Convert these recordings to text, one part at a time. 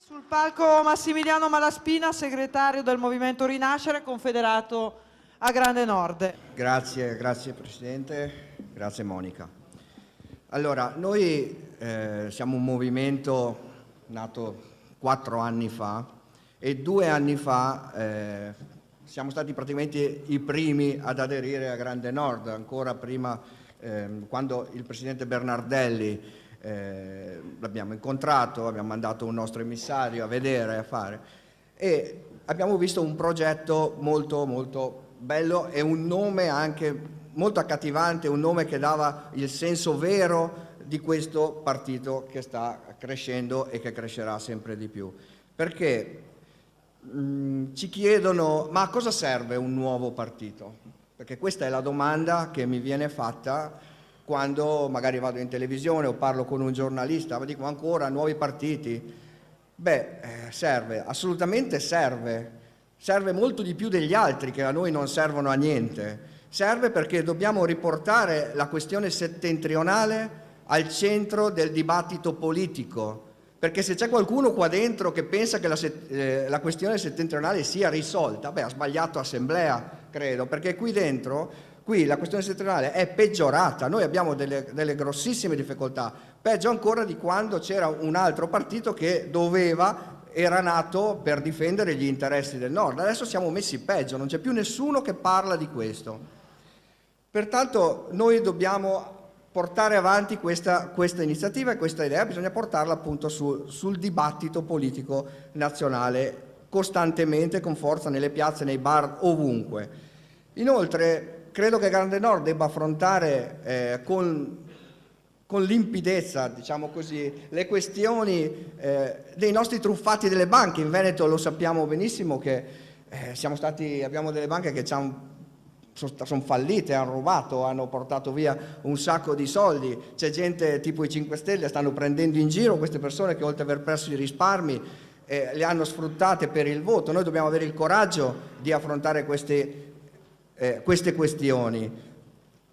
Sul palco Massimiliano Malaspina, segretario del Movimento Rinascere, confederato a Grande Nord. Grazie Presidente, grazie Monica. Allora, noi siamo un movimento nato 4 anni fa e 2 anni fa siamo stati praticamente i primi ad aderire a Grande Nord, ancora prima quando il Presidente Bernardelli l'abbiamo incontrato, abbiamo mandato un nostro emissario a vedere, a fare, e abbiamo visto un progetto molto bello e un nome anche molto accattivante, un nome che dava il senso vero di questo partito che sta crescendo e che crescerà sempre di più. Perché ci chiedono: ma a cosa serve un nuovo partito? Perché questa è la domanda che mi viene fatta quando magari vado in televisione o parlo con un giornalista, mi dicono: ancora nuovi partiti? Beh, serve, assolutamente serve molto di più degli altri che a noi non servono a niente. Serve perché dobbiamo riportare la questione settentrionale al centro del dibattito politico, perché se c'è qualcuno qua dentro che pensa che la questione settentrionale sia risolta, beh, ha sbagliato assemblea, credo, perché qui dentro la questione settentrionale è peggiorata, noi abbiamo delle grossissime difficoltà, peggio ancora di quando c'era un altro partito che era nato per difendere gli interessi del Nord. Adesso siamo messi peggio, non c'è più nessuno che parla di questo. Pertanto noi dobbiamo portare avanti questa iniziativa e questa idea, bisogna portarla appunto sul dibattito politico nazionale costantemente, con forza, nelle piazze, nei bar, ovunque. Inoltre credo che Grande Nord debba affrontare con limpidezza, diciamo così, le questioni dei nostri truffati delle banche. In Veneto lo sappiamo benissimo che abbiamo delle banche che sono fallite, hanno rubato, hanno portato via un sacco di soldi. C'è gente tipo i 5 Stelle, stanno prendendo in giro queste persone che, oltre ad aver perso i risparmi, le hanno sfruttate per il voto. Noi dobbiamo avere il coraggio di affrontare queste questioni.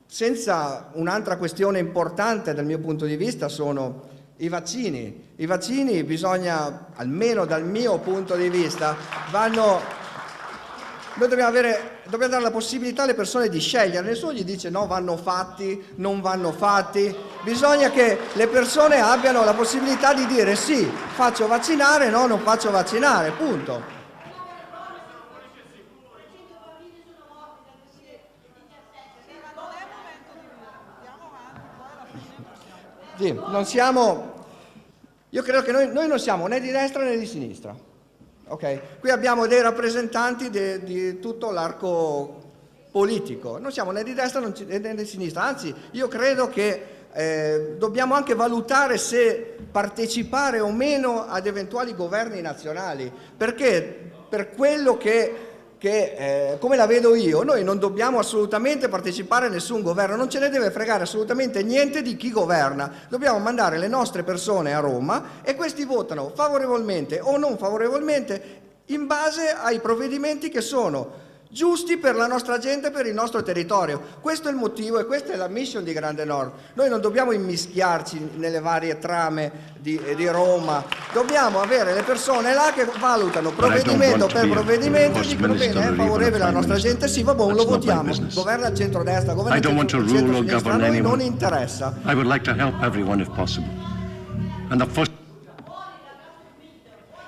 Senza un'altra questione importante dal mio punto di vista sono i vaccini. I vaccini bisogna, almeno dal mio punto di vista, noi dobbiamo dare la possibilità alle persone di scegliere. Nessuno gli dice no, vanno fatti, non vanno fatti. Bisogna che le persone abbiano la possibilità di dire sì, faccio vaccinare, no, non faccio vaccinare, punto. Sì, io credo che noi non siamo né di destra né di sinistra, ok? Qui abbiamo dei rappresentanti di tutto l'arco politico, non siamo né di destra né di sinistra, anzi io credo che dobbiamo anche valutare se partecipare o meno ad eventuali governi nazionali, perché per quello che come la vedo io, noi non dobbiamo assolutamente partecipare a nessun governo, non ce ne deve fregare assolutamente niente di chi governa, dobbiamo mandare le nostre persone a Roma e questi votano favorevolmente o non favorevolmente in base ai provvedimenti che sono giusti per la nostra gente, per il nostro territorio. Questo è il motivo e questa è la mission di Grande Nord. Noi non dobbiamo immischiarci nelle varie trame di Roma, dobbiamo avere le persone là che valutano provvedimento per provvedimento e dicono bene, è favorevole alla nostra gente, sì, va buono, lo votiamo. Governa il centrodestra, governa il centro-sinistra, a noi non interessa.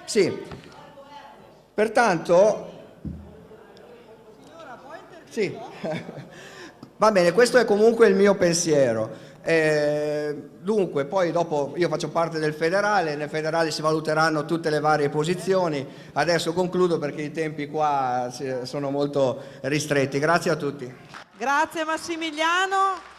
Sì, pertanto sì, va bene, questo è comunque il mio pensiero. Dunque, poi dopo io faccio parte del federale, nel federale si valuteranno tutte le varie posizioni. Adesso concludo perché i tempi qua sono molto ristretti. Grazie a tutti. Grazie Massimiliano.